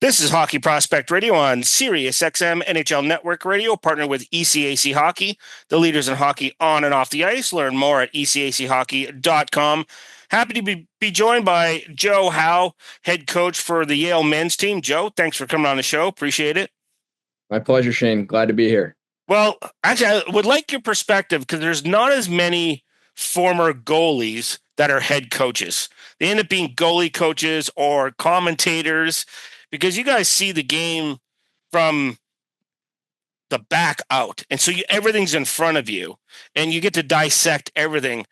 This is Hockey Prospect Radio on Sirius XM NHL Network Radio, partnered with ECAC Hockey, the leaders in hockey on and off the ice. Learn more at ecachockey.com. Happy to be joined by Joe Howe, head coach for the Yale men's team. Joe, thanks for coming on the show. Appreciate it. My pleasure, Shane. Glad to be here. Well, actually, I would like your perspective because there's not as many former goalies that are head coaches. They end up being goalie coaches or commentators because you guys see the game from the back out. And so everything's in front of you and you get to dissect everything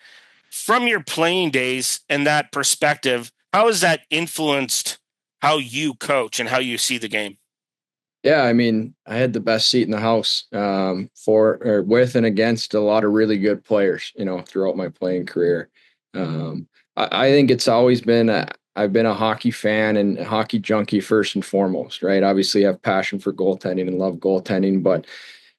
from your playing days and that perspective. How has that influenced how you coach and how you see the game? Yeah, I mean, I had the best seat in the house for or with and against a lot of really good players, throughout my playing career. I think it's always been I've been a hockey fan and a hockey junkie first and foremost, right? Obviously, I have passion for goaltending and love goaltending, but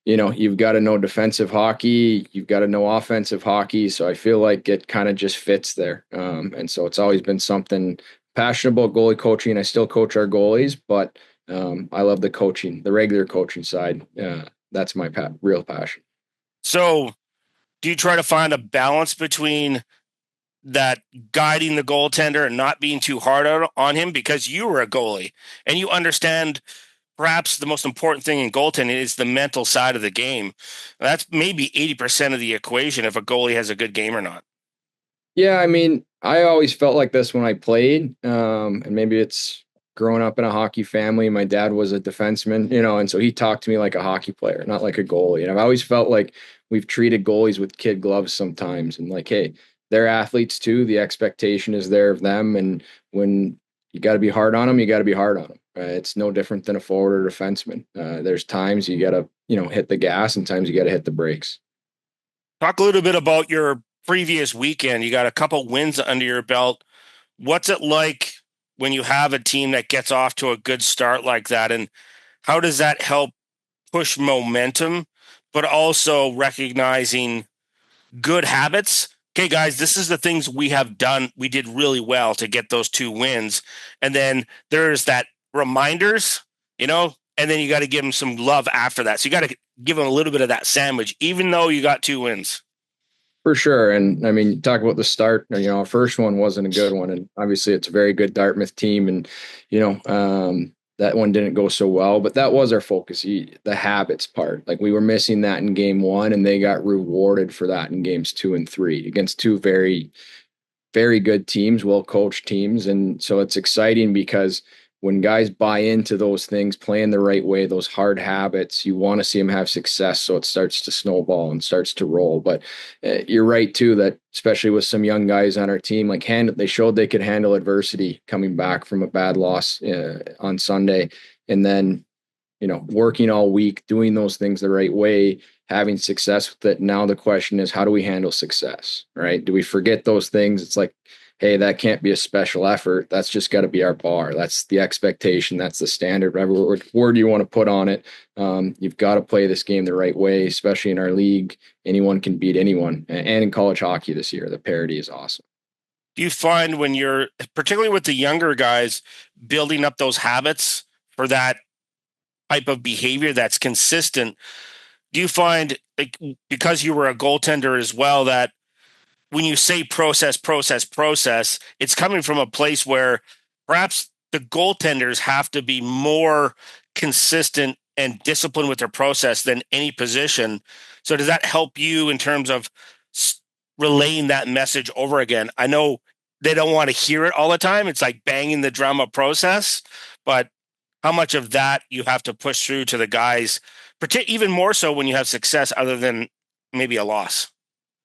you've got to know defensive hockey, you've got to know offensive hockey. So I feel like it kind of just fits there. And so it's always been something passionate about goalie coaching. I still coach our goalies, but I love the coaching, the regular coaching side. That's my real passion. So, do you try to find a balance between that guiding the goaltender and not being too hard on him because you were a goalie and you understand perhaps the most important thing in goaltending is the mental side of the game. That's maybe 80% of the equation if a goalie has a good game or not. Yeah, I mean, I always felt like this when I played, and maybe it's growing up in a hockey family. My dad was a defenseman, and so he talked to me like a hockey player, not like a goalie. And I've always felt like we've treated goalies with kid gloves sometimes, and like, hey, they're athletes too. The expectation is there of them, and when you got to be hard on them, you got to be hard on them. It's no different than a forward or defenseman. There's times you got to, hit the gas, and times you got to hit the brakes. Talk a little bit about your previous weekend. You got a couple wins under your belt. What's it like when you have a team that gets off to a good start like that? And how does that help push momentum, but also recognizing good habits? Okay, guys, this is the things we have done. We did really well to get those two wins. And then there's that reminders, and then you got to give them some love after that. So you got to give them a little bit of that sandwich, even though you got two wins. For sure. And I mean, talk about the start, our first one wasn't a good one. And obviously it's a very good Dartmouth team. And, that one didn't go so well, but that was our focus, the habits part. Like we were missing that in game one, and they got rewarded for that in games 2 and 3 against two very, very good teams, well-coached teams. And so it's exciting because when guys buy into those things, playing the right way, those hard habits, you want to see them have success. So it starts to snowball and starts to roll. But you're right too, that especially with some young guys on our team, like they showed they could handle adversity coming back from a bad loss on Sunday. And then, working all week, doing those things the right way, having success with it. Now the question is, how do we handle success, right? Do we forget those things? It's like, hey, that can't be a special effort. That's just got to be our bar. That's the expectation. That's the standard. Whatever word you want to put on it. You've got to play this game the right way, especially in our league. Anyone can beat anyone. And in college hockey this year, the parity is awesome. Do you find when you're, particularly with the younger guys, building up those habits for that type of behavior that's consistent, do you find, like, because you were a goaltender as well, that when you say process, it's coming from a place where perhaps the goaltenders have to be more consistent and disciplined with their process than any position. So does that help you in terms of relaying that message over again? I know they don't want to hear it all the time. It's like banging the drum of process, but how much of that you have to push through to the guys, even more so when you have success other than maybe a loss?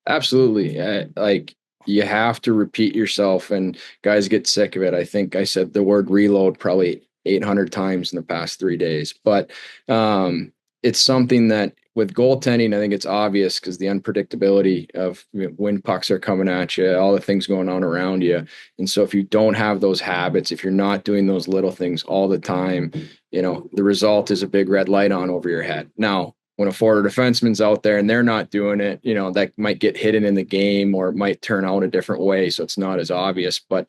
Absolutely. Like you have to repeat yourself, and guys get sick of it. I think I said the word reload probably 800 times in the past 3 days, but it's something that with goaltending, I think it's obvious because the unpredictability of when pucks are coming at you, all the things going on around you. And so if you don't have those habits, if you're not doing those little things all the time, the result is a big red light on over your head. Now, when a forward defenseman's out there and they're not doing it, that might get hidden in the game or it might turn out a different way. So it's not as obvious. But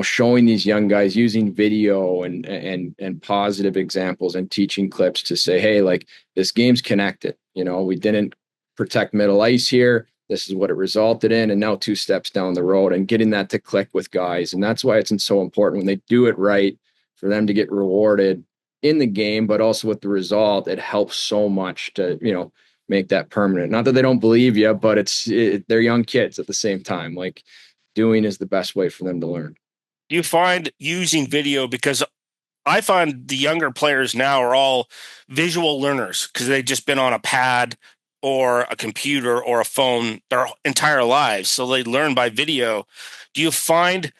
showing these young guys using video and positive examples and teaching clips to say, hey, like this game's connected. We didn't protect middle ice here. This is what it resulted in. And now 2 steps down the road and getting that to click with guys. And that's why it's so important when they do it right for them to get rewarded in the game, but also with the result. It helps so much to, make that permanent. Not that they don't believe you, but they're young kids at the same time. Like doing is the best way for them to learn. Do you find using video, because I find the younger players now are all visual learners because they've just been on a pad or a computer or a phone their entire lives. So they learn by video. Do you find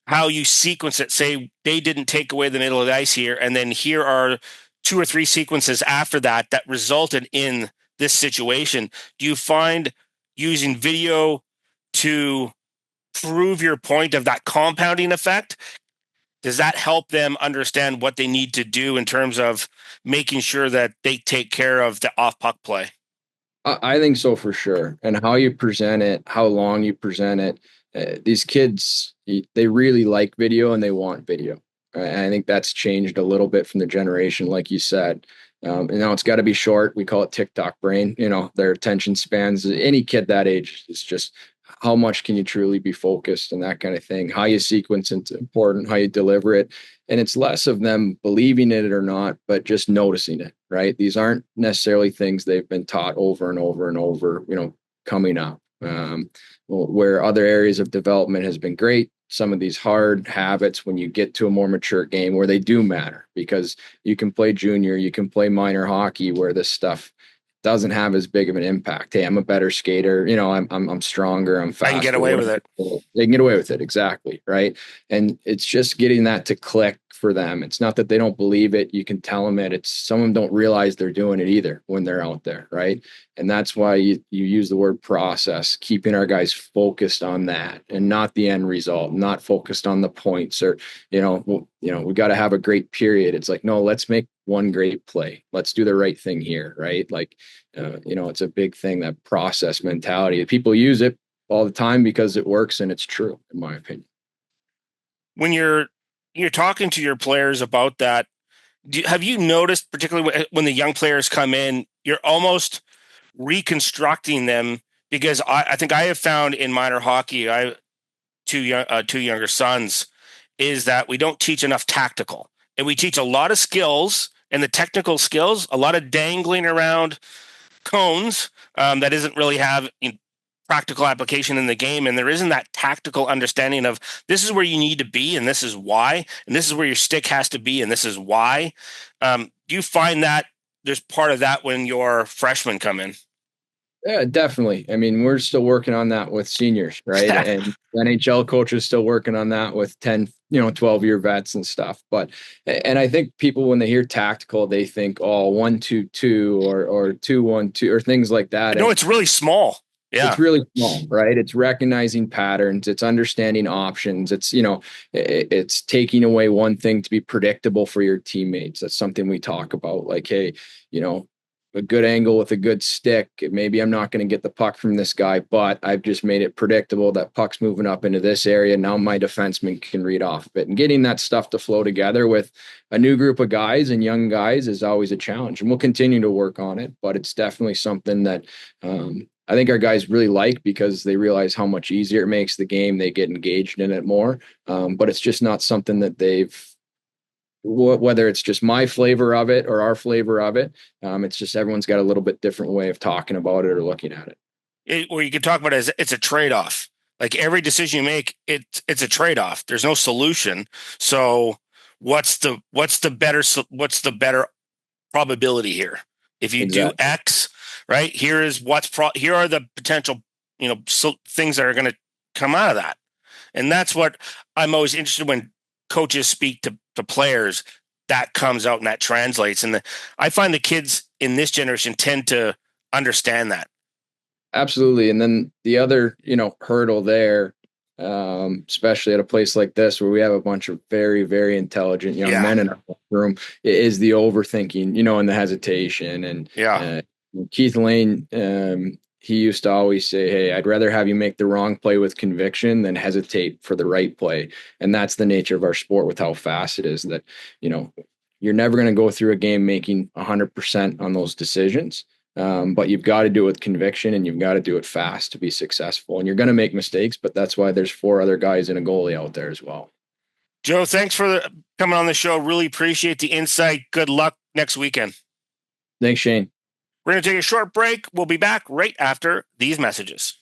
how you sequence it? Say they didn't take away the middle of the ice here, and then here are 2 or 3 sequences after that that resulted in this situation. Do you find using video to prove your point of that compounding effect? Does that help them understand what they need to do in terms of making sure that they take care of the off puck play? I think so for sure. And how you present it, how long you present it. These kids, they really like video and they want video. And I think that's changed a little bit from the generation, like you said. And now it's got to be short. We call it TikTok brain. Their attention spans. Any kid that age is just how much can you truly be focused and that kind of thing. How you sequence it's important. How you deliver it. And it's less of them believing it or not, but just noticing it, right? These aren't necessarily things they've been taught over and over and over, coming up. Where other areas of development has been great. Some of these hard habits when you get to a more mature game where they do matter, because you can play junior, you can play minor hockey where this stuff doesn't have as big of an impact. Hey, I'm a better skater. I'm stronger. I'm I can get faster. away with it. They can get away with it. Exactly. Right. And it's just getting that to click for them. It's not that they don't believe it. You can tell them it. It's some of them don't realize they're doing it either when they're out there. Right. And that's why you use the word process, keeping our guys focused on that and not the end result, not focused on the points or, we got to have a great period. It's like, no, let's make one great play. Let's do the right thing here. Right. Like, it's a big thing, that process mentality. People use it all the time because it works and it's true, in my opinion. When you're talking to your players about that, have you noticed, particularly when the young players come in, you're almost reconstructing them? Because I think I have found in minor hockey, I have two younger sons, is that we don't teach enough tactical, and we teach a lot of skills and the technical skills, a lot of dangling around cones that isn't really have practical application in the game, and there isn't that tactical understanding of this is where you need to be and this is why, and this is where your stick has to be and this is why. Do you find that there's part of that when your freshmen come in? Yeah, definitely. I mean, we're still working on that with seniors, right? And NHL coaches still working on that with 10, 12-year vets and stuff. And I think people, when they hear tactical, they think, oh, 1-2-2 or 2-1-2 or things like that. No, And it's really small. Yeah. it's really small, right? It's recognizing patterns. It's understanding options. It's taking away one thing to be predictable for your teammates. That's something we talk about. Like, hey, a good angle with a good stick. Maybe I'm not going to get the puck from this guy, but I've just made it predictable that puck's moving up into this area. Now my defenseman can read off of it. And getting that stuff to flow together with a new group of guys and young guys is always a challenge. And we'll continue to work on it, but it's definitely something that I think our guys really like because they realize how much easier it makes the game. They get engaged in it more, but it's just not something that whether it's just my flavor of it or our flavor of it. It's just everyone's got a little bit different way of talking about it or looking at it. Or you could talk about it as it's a trade-off. Like every decision you make, it's a trade-off. There's no solution. So what's the better probability here? If you do Exactly. X, right? Here are the potential, things that are going to come out of that. And that's what I'm always interested when coaches speak to players, that comes out and that translates. And I find the kids in this generation tend to understand that. Absolutely. And then the other, hurdle there, especially at a place like this where we have a bunch of very, very intelligent young Yeah. men in our room, is the overthinking, and the hesitation. And Yeah. Keith Lane, he used to always say, "Hey, I'd rather have you make the wrong play with conviction than hesitate for the right play." And that's the nature of our sport with how fast it is that, you know, you're never going to go through a game making 100% on those decisions. But you've got to do it with conviction and you've got to do it fast to be successful. And you're going to make mistakes, but that's why there's four other guys and a goalie out there as well. Joe, thanks for coming on the show. Really appreciate the insight. Good luck next weekend. Thanks, Shane. We're going to take a short break. We'll be back right after these messages.